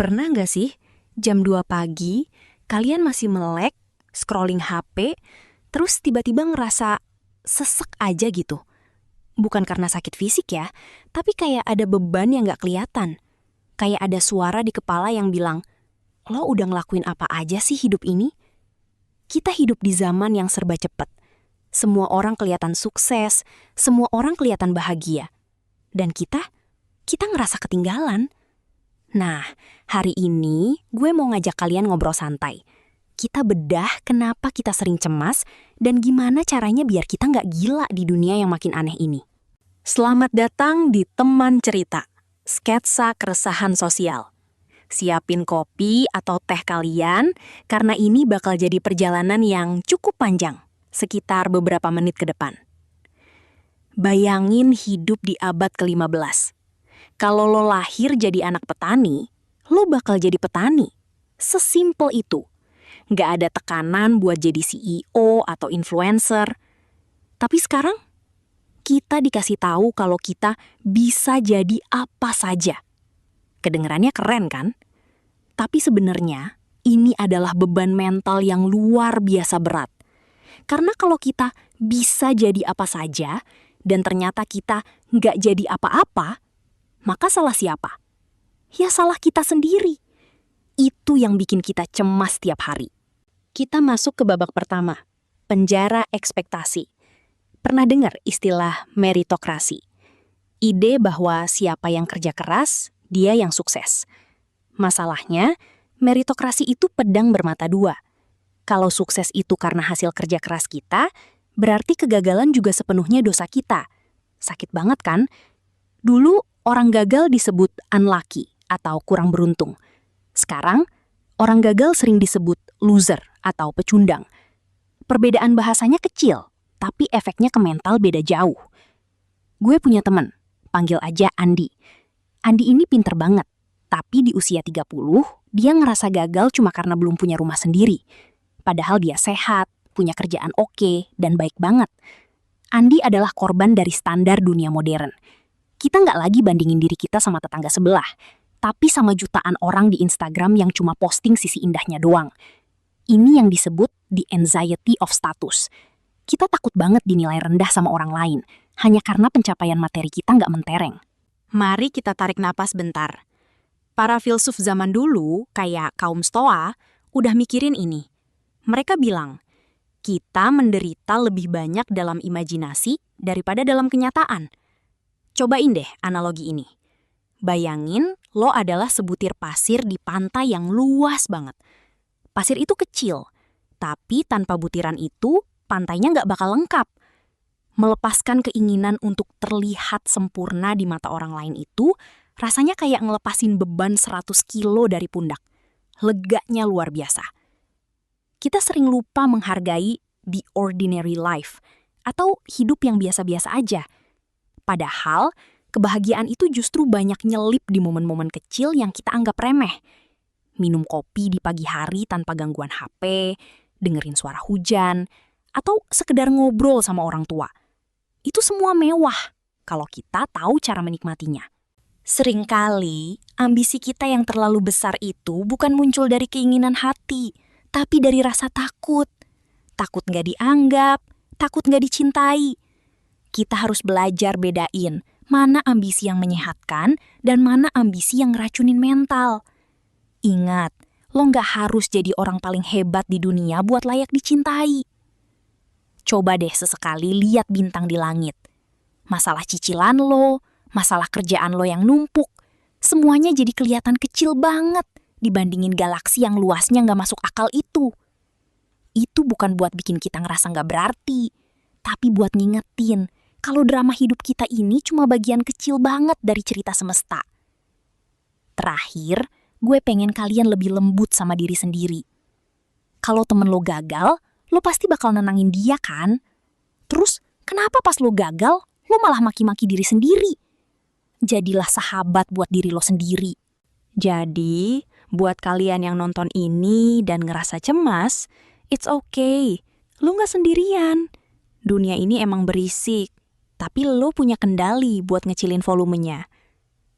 Pernah nggak sih, jam 2 pagi, kalian masih melek, scrolling HP, terus tiba-tiba ngerasa sesek aja gitu? Bukan karena sakit fisik ya, tapi kayak ada beban yang nggak kelihatan. Kayak ada suara di kepala yang bilang, lo udah ngelakuin apa aja sih hidup ini? Kita hidup di zaman yang serba cepat. Semua orang kelihatan sukses, semua orang kelihatan bahagia. Dan kita ngerasa ketinggalan. Nah, hari ini gue mau ngajak kalian ngobrol santai. Kita bedah kenapa kita sering cemas dan gimana caranya biar kita nggak gila di dunia yang makin aneh ini. Selamat datang di Teman Cerita, sketsa keresahan sosial. Siapin kopi atau teh kalian, karena ini bakal jadi perjalanan yang cukup panjang, sekitar beberapa menit ke depan. Bayangin hidup di abad ke-15. Kalau lo lahir jadi anak petani, lo bakal jadi petani. Sesimpel itu. Nggak ada tekanan buat jadi CEO atau influencer. Tapi sekarang, kita dikasih tahu kalau kita bisa jadi apa saja. Kedengerannya keren kan? Tapi sebenarnya, ini adalah beban mental yang luar biasa berat. Karena kalau kita bisa jadi apa saja, dan ternyata kita nggak jadi apa-apa, maka salah siapa? Ya salah kita sendiri. Itu yang bikin kita cemas tiap hari. Kita masuk ke babak pertama, penjara ekspektasi. Pernah dengar istilah meritokrasi? Ide bahwa siapa yang kerja keras, dia yang sukses. Masalahnya, meritokrasi itu pedang bermata dua. Kalau sukses itu karena hasil kerja keras kita, berarti kegagalan juga sepenuhnya dosa kita. Sakit banget kan? Dulu, orang gagal disebut unlucky atau kurang beruntung. Sekarang, orang gagal sering disebut loser atau pecundang. Perbedaan bahasanya kecil, tapi efeknya ke mental beda jauh. Gue punya teman, panggil aja Andi. Andi ini pinter banget, tapi di usia 30, dia ngerasa gagal cuma karena belum punya rumah sendiri. Padahal dia sehat, punya kerjaan oke, dan baik banget. Andi adalah korban dari standar dunia modern. Kita nggak lagi bandingin diri kita sama tetangga sebelah, tapi sama jutaan orang di Instagram yang cuma posting sisi indahnya doang. Ini yang disebut the anxiety of status. Kita takut banget dinilai rendah sama orang lain, hanya karena pencapaian materi kita nggak mentereng. Mari kita tarik napas bentar. Para filsuf zaman dulu, kayak kaum Stoa, udah mikirin ini. Mereka bilang, kita menderita lebih banyak dalam imajinasi daripada dalam kenyataan. Cobain deh analogi ini. Bayangin lo adalah sebutir pasir di pantai yang luas banget. Pasir itu kecil, tapi tanpa butiran itu, pantainya nggak bakal lengkap. Melepaskan keinginan untuk terlihat sempurna di mata orang lain itu, rasanya kayak ngelepasin beban 100 kilo dari pundak. Leganya luar biasa. Kita sering lupa menghargai the ordinary life, atau hidup yang biasa-biasa aja. Padahal, kebahagiaan itu justru banyak nyelip di momen-momen kecil yang kita anggap remeh. Minum kopi di pagi hari tanpa gangguan HP, dengerin suara hujan, atau sekedar ngobrol sama orang tua. Itu semua mewah kalau kita tahu cara menikmatinya. Seringkali, ambisi kita yang terlalu besar itu bukan muncul dari keinginan hati, tapi dari rasa takut. Takut nggak dianggap, takut nggak dicintai. Kita harus belajar bedain mana ambisi yang menyehatkan dan mana ambisi yang ngeracunin mental. Ingat, lo nggak harus jadi orang paling hebat di dunia buat layak dicintai. Coba deh sesekali lihat bintang di langit. Masalah cicilan lo, masalah kerjaan lo yang numpuk, semuanya jadi kelihatan kecil banget dibandingin galaksi yang luasnya nggak masuk akal itu. Itu bukan buat bikin kita ngerasa nggak berarti, tapi buat ngingetin kalau drama hidup kita ini cuma bagian kecil banget dari cerita semesta. Terakhir, gue pengen kalian lebih lembut sama diri sendiri. Kalau temen lo gagal, lo pasti bakal nenangin dia kan? Terus, kenapa pas lo gagal, lo malah maki-maki diri sendiri? Jadilah sahabat buat diri lo sendiri. Jadi, buat kalian yang nonton ini dan ngerasa cemas, it's okay. Lo nggak sendirian. Dunia ini emang berisik, tapi lo punya kendali buat ngecilin volumenya.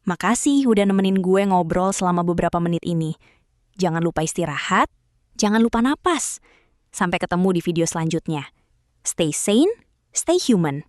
Makasih udah nemenin gue ngobrol selama beberapa menit ini. Jangan lupa istirahat, jangan lupa napas. Sampai ketemu di video selanjutnya. Stay sane, stay human.